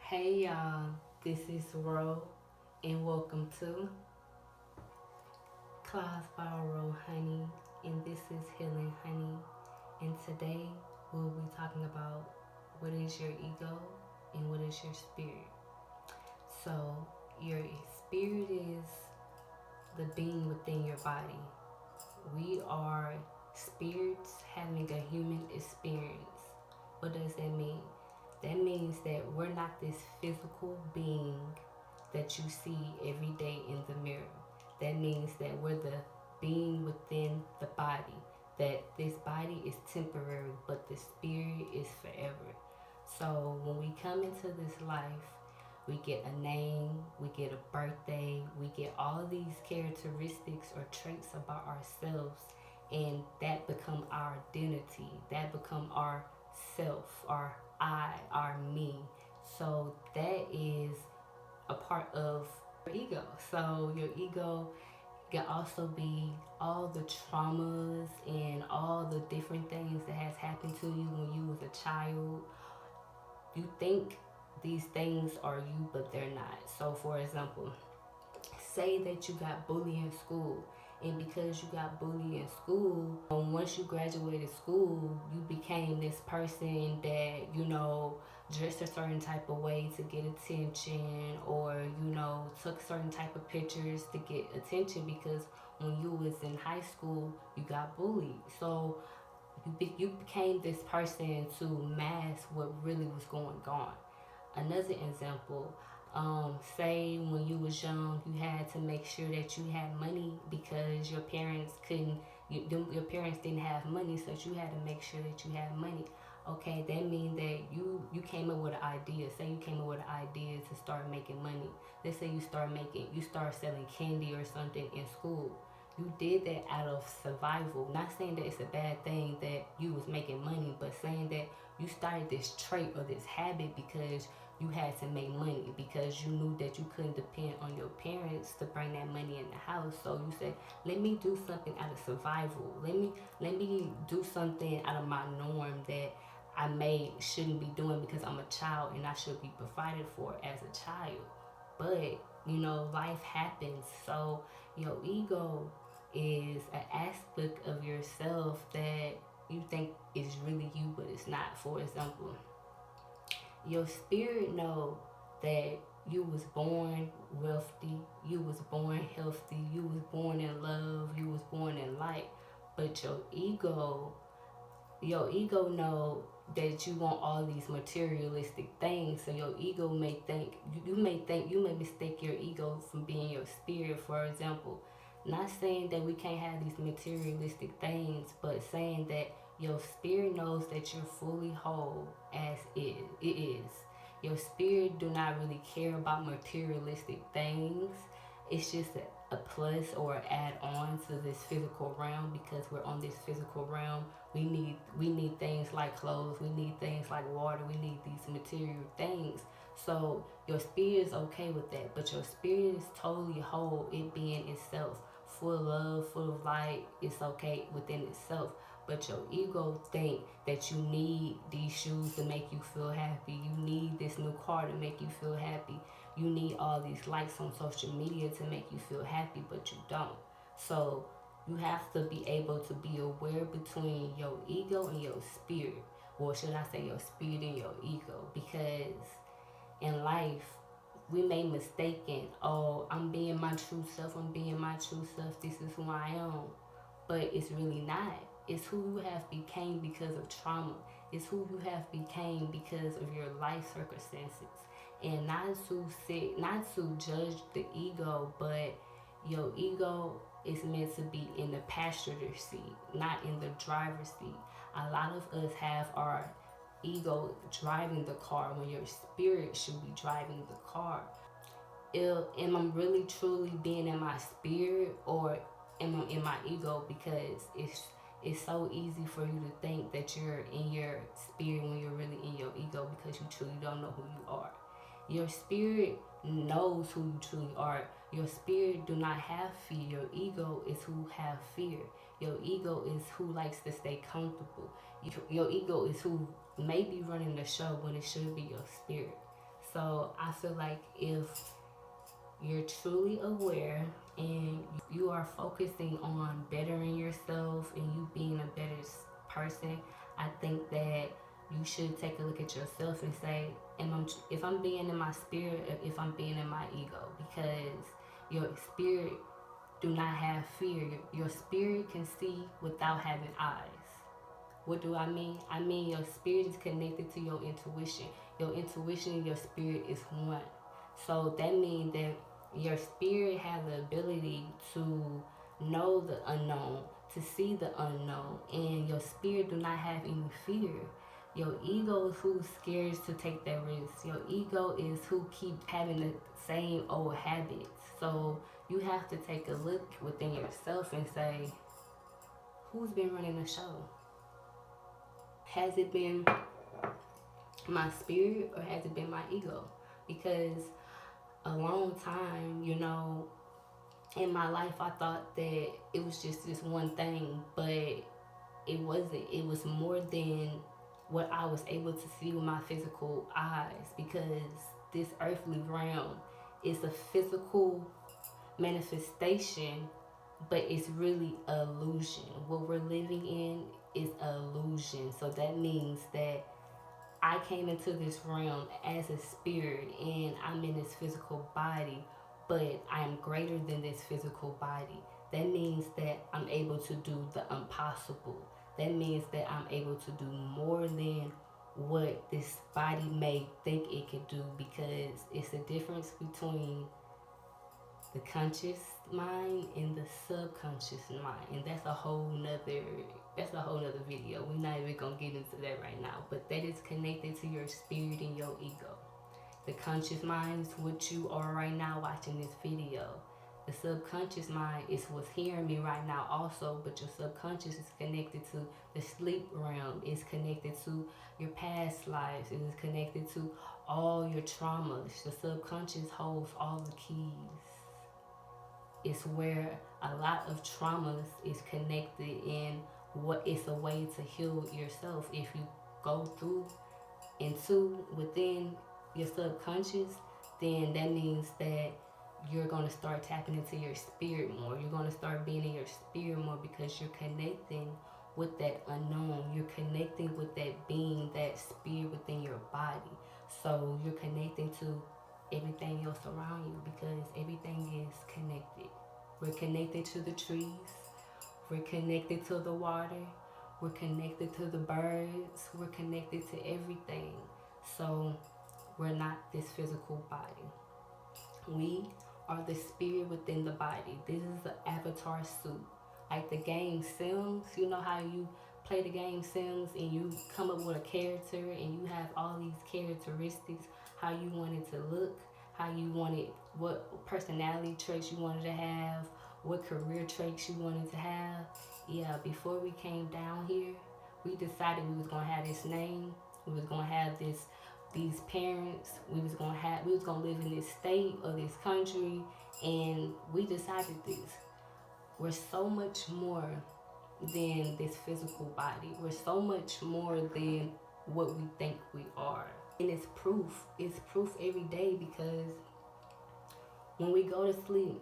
Hey y'all, this is Ro, and welcome to Class by Ro Honey, and this is Healing Honey. And today we'll be talking about what is your ego and what is your spirit. So, your spirit is the being within your body. We are spirits having a human experience. What does that mean? That means that we're not this physical being that you see every day in the mirror. That means that we're the being within the body. That this body is temporary, but the spirit is forever. So when we come into this life, we get a name, we get a birthday, we get all these characteristics or traits about ourselves, and that become our identity. That become our self, our I, our me. So that is a part of your ego. So your ego can also be all the traumas and all the different things that has happened to you when you was a child. You think these things are you, but they're not. So for example, say that you got bullied in school, and because you got bullied in school, once you graduated school, you became this person that dressed a certain type of way to get attention, or took certain type of pictures to get attention because when you was in high school you got bullied. So you became this person to mask what really was going on. Another example, say when you was young, you had to make sure that you had money because your parents couldn't. Your parents didn't have money, so you had to make sure that you had money. Okay, that means that you came up with an idea. Say you came up with an idea to start making money. Let's say you start selling candy or something in school. You did that out of survival. Not saying that it's a bad thing that you was making money, but saying that you started this trait or this habit because you had to make money, because you knew that you couldn't depend on your parents to bring that money in the house. So you said, let me do something out of survival. Let me do something out of my norm that I may shouldn't be doing because I'm a child and I should be provided for as a child. But life happens. So your ego is an aspect of yourself that you think is really you, but it's not. For example, your spirit know that you was born wealthy, you was born healthy, you was born in love, you was born in light, but your ego know that you want all these materialistic things. So your ego may think you may mistake your ego from being your spirit. For example, not saying that we can't have these materialistic things, but saying that your spirit knows that you're fully whole as it is. Your spirit do not really care about materialistic things. It's just a plus or add on to this physical realm, because we're on this physical realm. We need things like clothes, we need things like water, we need these material things. So your spirit is okay with that, but your spirit is totally whole, it being itself, full of love, full of light. It's okay within itself. But your ego think that you need these shoes to make you feel happy. You need this new car to make you feel happy. You need all these likes on social media to make you feel happy, but you don't. So you have to be able to be aware between your ego and your spirit. Or should I say your spirit and your ego? Because in life, we may mistaken, oh, I'm being my true self, I'm being my true self, this is who I am. But it's really not. It's who you have became because of trauma. It's who you have became because of your life circumstances. And not to judge the ego, but your ego is meant to be in the passenger seat, not in the driver's seat. A lot of us have our ego driving the car when your spirit should be driving the car. Am I really truly being in my spirit, or am I in my ego? Because it's so easy for you to think that you're in your spirit when you're really in your ego, because you truly don't know who you are. Your spirit knows who you truly are. Your spirit do not have fear. Your ego is who have fear. Your ego is who likes to stay comfortable. Your ego is who may be running the show when it should be your spirit. So I feel like if you're truly aware and you are focusing on bettering yourself and you being a better person, I think that you should take a look at yourself and say, if I'm being in my spirit, or if I'm being in my ego, because your spirit do not have fear. Your spirit can see without having eyes. What do I mean? I mean your spirit is connected to your intuition. Your intuition and your spirit is one. So that means that your spirit has the ability to know the unknown, to see the unknown, and your spirit do not have any fear. Your ego is who scares to take that risk. Your ego is who keep having the same old habits. So you have to take a look within yourself and say, who's been running the show? Has it been my spirit or has it been my ego? Because a long time, in my life, I thought that it was just this one thing, but it wasn't. It was more than what I was able to see with my physical eyes, because this earthly realm is a physical manifestation, but it's really illusion. What we're living in is illusion. So that means that I came into this realm as a spirit and I'm in this physical body, but I am greater than this physical body. That means that I'm able to do the impossible. That means that I'm able to do more than what this body may think it could do, because it's a difference between the conscious mind and the subconscious mind, and that's a whole nother video. We're not even gonna get into that right now, but that is connected to your spirit and your ego. The conscious mind is what you are right now watching this video. The subconscious mind is what's hearing me right now also, but your subconscious is connected to the sleep realm. It's connected to your past lives. It is connected to all your traumas. The subconscious holds all the keys. It's where a lot of traumas is connected, and what it's a way to heal yourself. If you go through into within your subconscious, then that means that you're going to start tapping into your spirit more. You're going to start being in your spirit more, because you're connecting with that unknown. You're connecting with that being, that spirit within your body. So you're connecting to everything else around you, because everything is connected. We're connected to the trees. We're connected to the water. We're connected to the birds. We're connected to everything. So we're not this physical body. We are the spirit within the body. This is the avatar suit. Like the game Sims, you know how you play the game Sims and you come up with a character and you have all these characteristics, how you want it to look, how you wanted, what personality traits you wanted to have, what career traits you wanted to have. Yeah, before we came down here, we decided we was gonna have this name, we was gonna have these parents, we was gonna live in this state or this country, and we decided this. We're so much more than this physical body. We're so much more than what we think we are. And it's proof. It's proof every day, because when we go to sleep,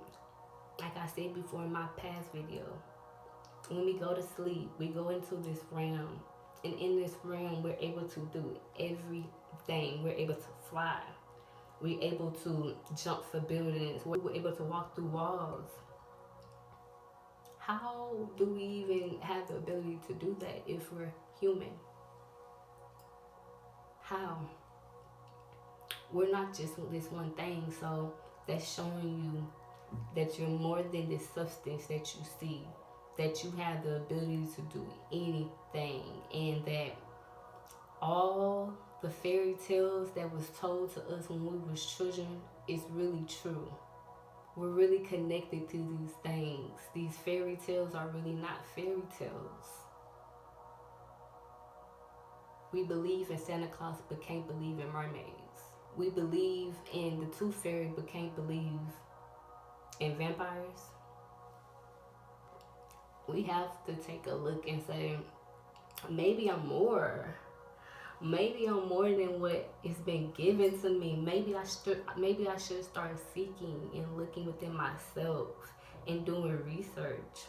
like I said before in my past video, when we go to sleep, we go into this realm. And in this realm, we're able to do everything. We're able to fly. We're able to jump for buildings. We're able to walk through walls. How do we even have the ability to do that if we're human? How? We're not just this one thing. So that's showing you that you're more than this substance that you see, that you have the ability to do anything, and that all the fairy tales that was told to us when we was children is really true. We're really connected to these things. These fairy tales are really not fairy tales. We believe in Santa Claus but can't believe in mermaids. We believe in the Tooth Fairy but can't believe in vampires. We have to take a look and say, maybe I'm more Maybe I'm more than what is been given to me. Maybe I should start seeking and looking within myself and doing research.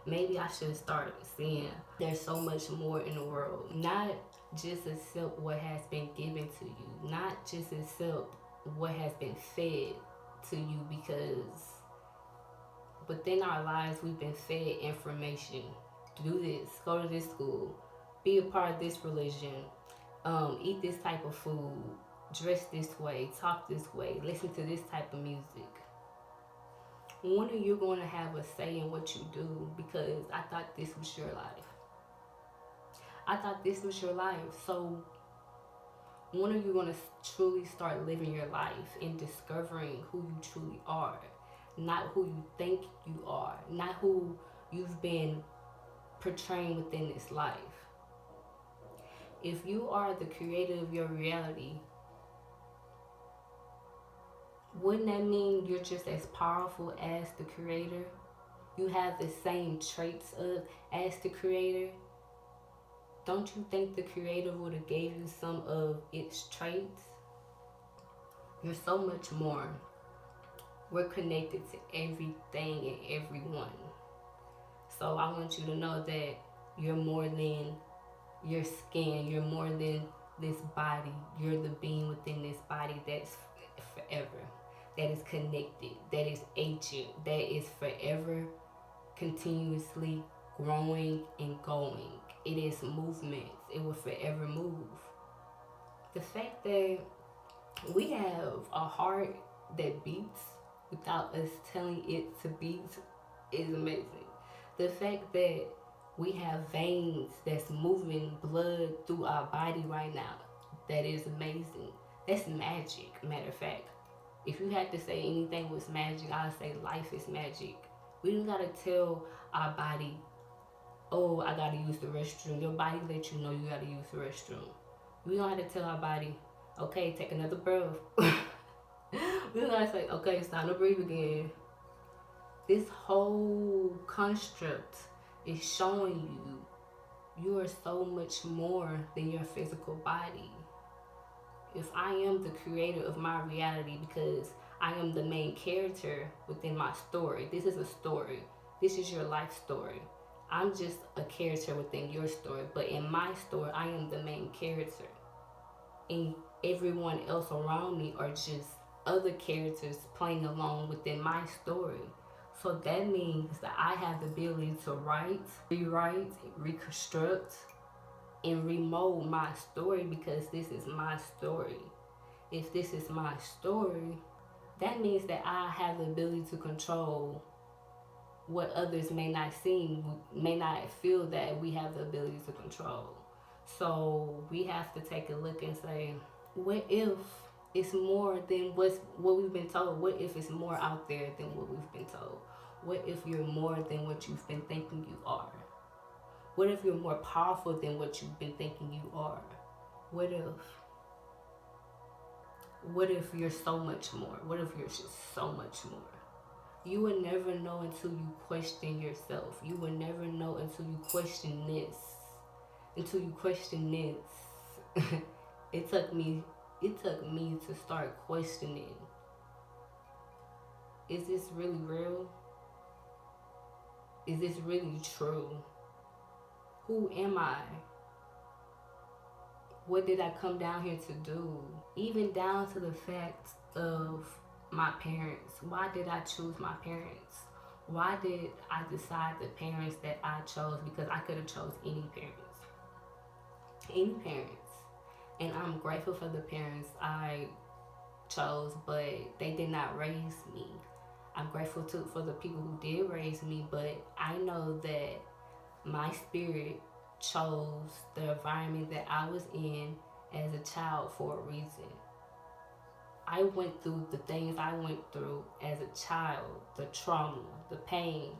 Maybe I should start seeing there's so much more in the world. Not just accept what has been given to you. Not just accept what has been fed to you, because within our lives we've been fed information. Do this, go to this school, be a part of this religion, eat this type of food, dress this way, talk this way, listen to this type of music. When are you going to have a say in what you do? Because I thought this was your life. I thought this was your life. So when are you going to truly start living your life and discovering who you truly are? Not who you think you are, not who you've been portraying within this life. If you are the creator of your reality, wouldn't that mean you're just as powerful as the creator? You have the same traits as the creator? Don't you think the creator would have gave you some of its traits? You're so much more. We're connected to everything and everyone. So I want you to know that you're more than your skin. You're more than this body. You're the being within this body that's forever, that is connected, that is ancient, that is forever continuously growing and going. It is movement. It will forever move. The fact that we have a heart that beats without us telling it to beat is amazing. The fact that we have veins that's moving blood through our body right now, that is amazing. That's magic, matter of fact. If you had to say anything was magic, I would say life is magic. We don't gotta tell our body, oh, I gotta use the restroom. Your body let you know you gotta use the restroom. We don't have to tell our body, okay, take another breath. We don't gotta say, okay, it's time to breathe again. This whole construct is showing you are so much more than your physical body. If I am the creator of my reality, because I am the main character within my story. This is a story. This is your life story. I'm just a character within your story. But in my story, I am the main character. And everyone else around me are just other characters playing along within my story. So that means that I have the ability to write, rewrite, reconstruct, and remold my story, because this is my story. If this is my story, that means that I have the ability to control what others may not see, may not feel that we have the ability to control. So we have to take a look and say, what if it's more than what we've been told? What if it's more out there than what we've been told? What if you're more than what you've been thinking you are? What if you're more powerful than what you've been thinking you are? What if you're so much more? What if you're just so much more? You will never know until you question yourself. You will never know until you question this. Until you question this. It took me to start questioning. Is this really real? Is this really true? Who am I? What did I come down here to do? Even down to the fact of my parents. Why did I choose my parents? Why did I decide the parents that I chose? Because I could have chose any parents. Any parents. And I'm grateful for the parents I chose, but they did not raise me. I'm grateful too for the people who did raise me, but I know that my spirit chose the environment that I was in as a child for a reason. I went through the things I went through as a child, the trauma, the pain,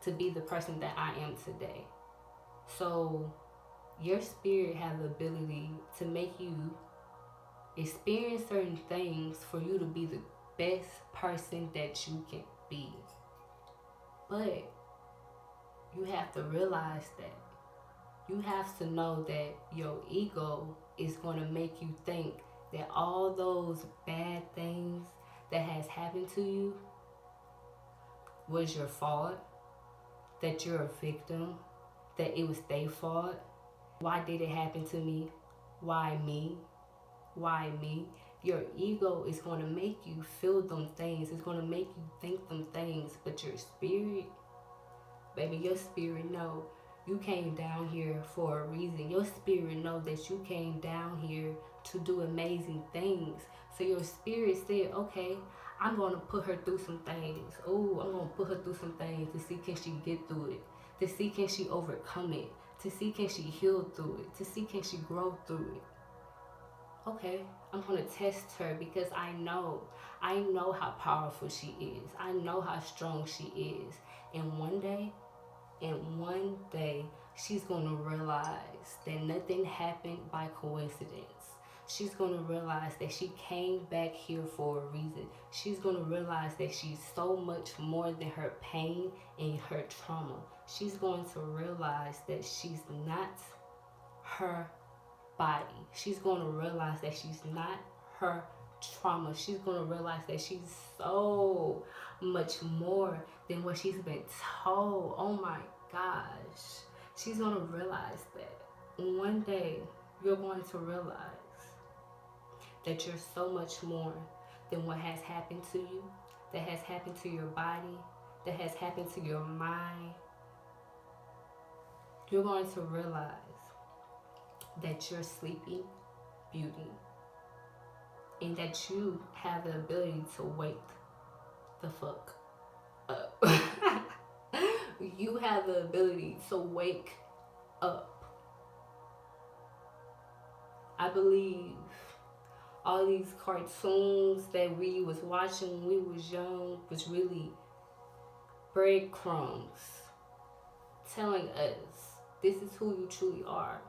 to be the person that I am today. So your spirit has the ability to make you experience certain things for you to be the best person that you can be. But you have to realize that. You have to know that your ego is going to make you think that all those bad things that has happened to you was your fault, that you're a victim, that it was their fault. Why did it happen to me? Why me? Why me? Your ego is going to make you feel them things. It's going to make you think them things. But your spirit, baby, your spirit know you came down here for a reason. Your spirit know that you came down here to do amazing things. So your spirit said, okay, I'm going to put her through some things. Oh, I'm going to put her through some things to see can she get through it. To see can she overcome it. To see can she heal through it. To see can she grow through it. Okay, I'm going to test her because I know how powerful she is. I know how strong she is. And one day, she's going to realize that nothing happened by coincidence. She's going to realize that she came back here for a reason. She's going to realize that she's so much more than her pain and her trauma. She's going to realize that she's not her body. She's going to realize that she's not her trauma. She's going to realize that she's so much more than what she's been told. Oh my gosh. She's going to realize that. One day, you're going to realize that you're so much more than what has happened to you, that has happened to your body, that has happened to your mind. You're going to realize that you're Sleeping Beauty and that you have the ability to wake the fuck up. You have the ability to wake up. I believe all these cartoons that we was watching when we was young was really breadcrumbs telling us this is who you truly are.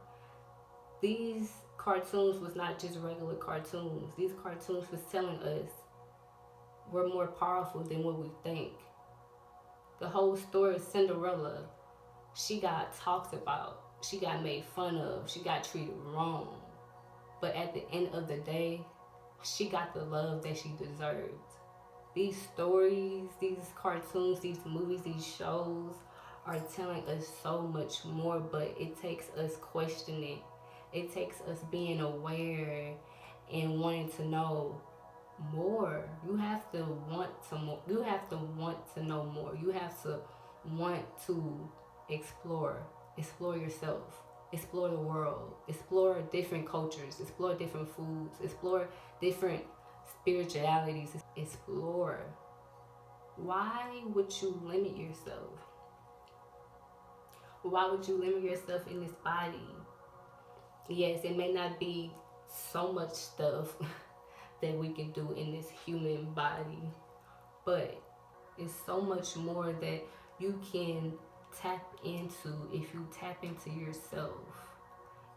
These cartoons was not just regular cartoons. These cartoons was telling us we're more powerful than what we think. The whole story of Cinderella, she got talked about, she got made fun of, she got treated wrong. But at the end of the day, she got the love that she deserved. These stories, these cartoons, these movies, these shows are telling us so much more, but it takes us questioning. It takes us being aware and wanting to know more. You have to want to more. You have to want to know more. You have to want to explore yourself, explore the world, explore different cultures, explore different foods, explore different spiritualities, explore. Why would you limit yourself? Why would you limit yourself in this body? Yes, it may not be so much stuff that we can do in this human body, but it's so much more that you can tap into if you tap into yourself.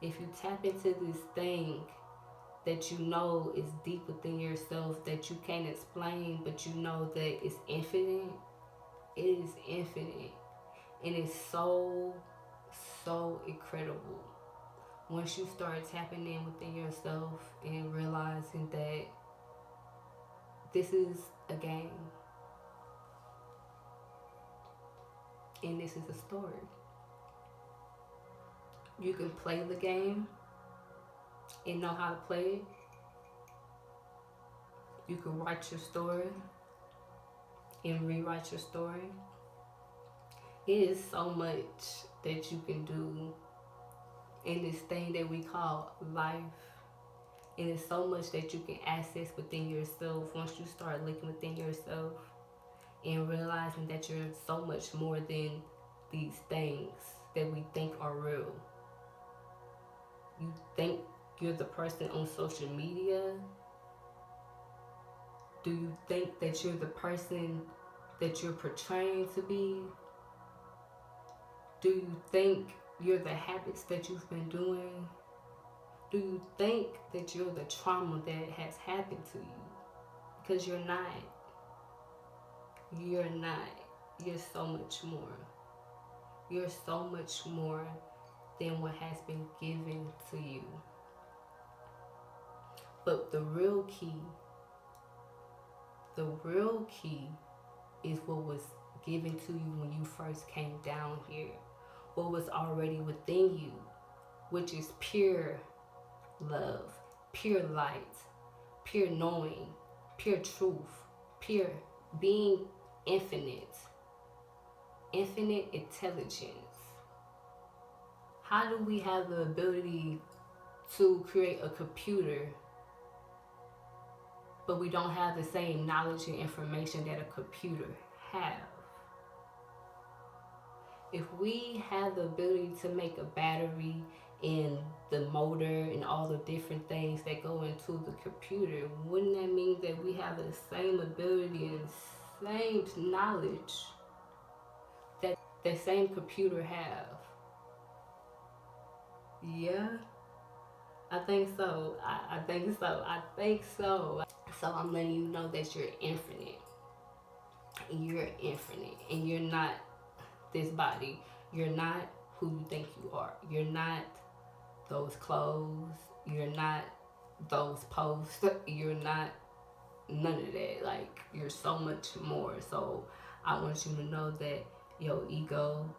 If you tap into this thing that you know is deep within yourself that you can't explain, but you know that it's infinite. It is infinite. And it's so incredible. Once you start tapping in within yourself and realizing that this is a game and this is a story. You can play the game and know how to play it. You can write your story and rewrite your story. It is so much that you can do in this thing that we call life. And it's so much that you can access within yourself once you start looking within yourself and realizing that you're so much more than these things that we think are real. You think you're the person on social media? Do you think that you're the person that you're portraying to be? Do you think you're the habits that you've been doing? Do you think that you're the trauma that has happened to you? Because you're not. You're not. You're so much more. You're so much more than what has been given to you. But the real key is what was given to you when you first came down here. What was already within you, which is pure love, pure light, pure knowing, pure truth, pure being, infinite intelligence. How do we have the ability to create a computer, but we don't have the same knowledge and information that a computer have? If we have the ability to make a battery and the motor and all the different things that go into the computer, wouldn't that mean that we have the same ability and same knowledge that that same computer have? Yeah, I think so. I think so. I think so. So I'm letting you know that you're infinite. You're infinite, and you're not this body. You're not who you think you are. You're not those clothes. You're not those posts. You're not none of that. Like, you're so much more. So I want you to know that your ego,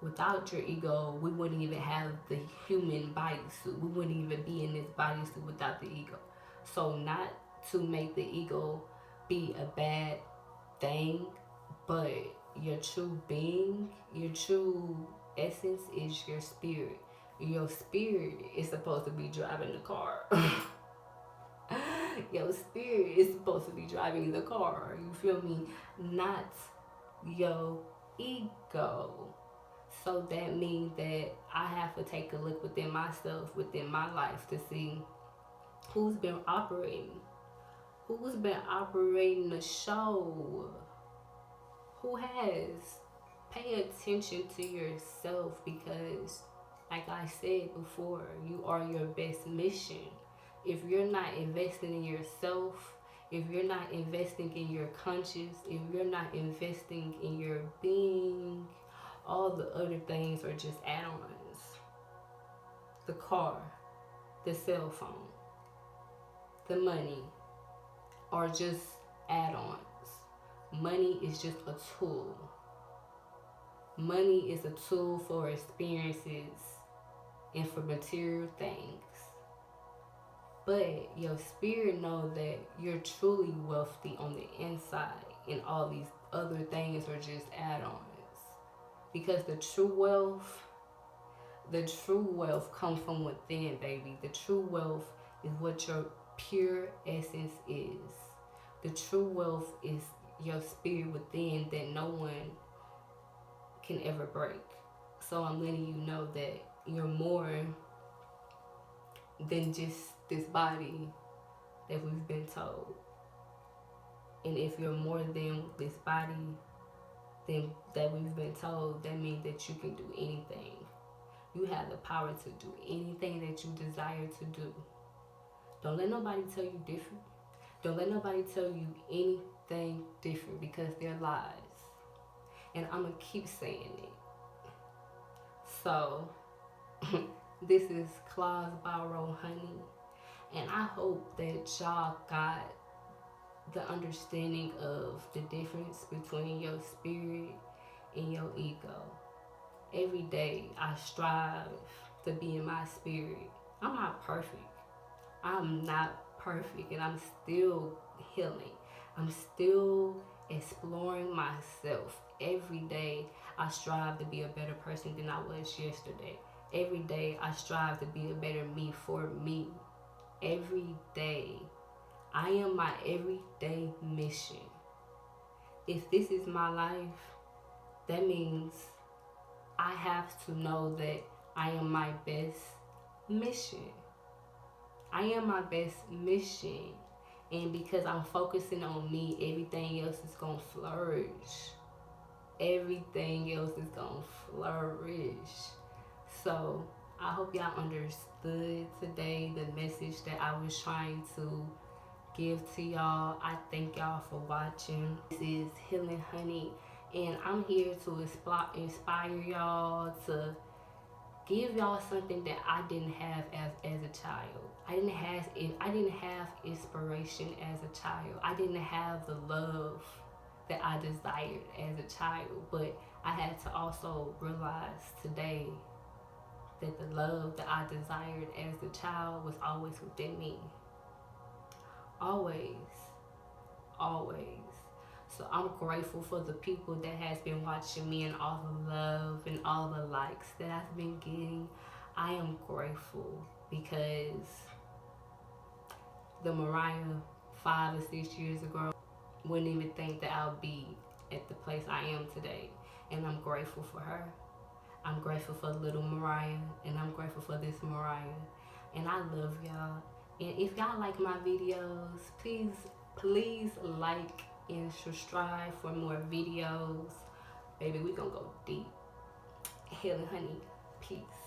without your ego, we wouldn't even have the human bodysuit. We wouldn't even be in this bodysuit without the ego. So not to make the ego be a bad thing, but your true being, your true essence is your spirit. Your spirit is supposed to be driving the car. Your spirit is supposed to be driving the car. You feel me? Not your ego. So that means that I have to take a look within myself, within my life, to see who's been operating the show. Who has? Pay attention to yourself, because like I said before, you are your best mission. If you're not investing in yourself, if you're not investing in your conscious, if you're not investing in your being, all the other things are just add-ons. The car, the cell phone, the money are just add-ons. Money is just a tool. Money is a tool for experiences and for material things. But your spirit knows that you're truly wealthy on the inside, and all these other things are just add-ons. Because the true wealth comes from within, baby. The true wealth is what your pure essence is. The true wealth is your spirit within that no one can ever break. So I'm letting you know that you're more than just this body that we've been told. And if you're more than this body than that we've been told, that means that you can do anything. You have the power to do anything that you desire to do. Don't let nobody tell you different. Don't let nobody tell you anything different, because they're lies. And I'm going to keep saying it. So, this is Claus Borrow Honey. And I hope that y'all got the understanding of the difference between your spirit and your ego. Every day I strive to be in my spirit. I'm not perfect. I'm not perfect, and I'm still healing. I'm still exploring myself. Every day I strive to be a better person than I was yesterday. Every day I strive to be a better me for me. Every day. I am my everyday mission. If this is my life, that means I have to know that I am my best mission. I am my best mission. And because I'm focusing on me, everything else is going to flourish. Everything else is going to flourish. So I hope y'all understood today the message that I was trying to give to y'all. I thank y'all for watching. This is Healing Honey, and I'm here to inspire y'all to give y'all something that I didn't have as a child. I didn't have inspiration as a child. I didn't have the love that I desired as a child. But I had to also realize today that the love that I desired as a child was always within me. Always. Always. So I'm grateful for the people that has been watching me and all the love and all the likes that I've been getting. I am grateful because the Mariah 5 or 6 years ago wouldn't even think that I'll be at the place I am today. And I'm grateful for her. I'm grateful for little Mariah, and I'm grateful for this Mariah. And I love y'all. And if y'all like my videos, please like and subscribe for more videos. Baby, we gonna go deep. Healing Honey, peace.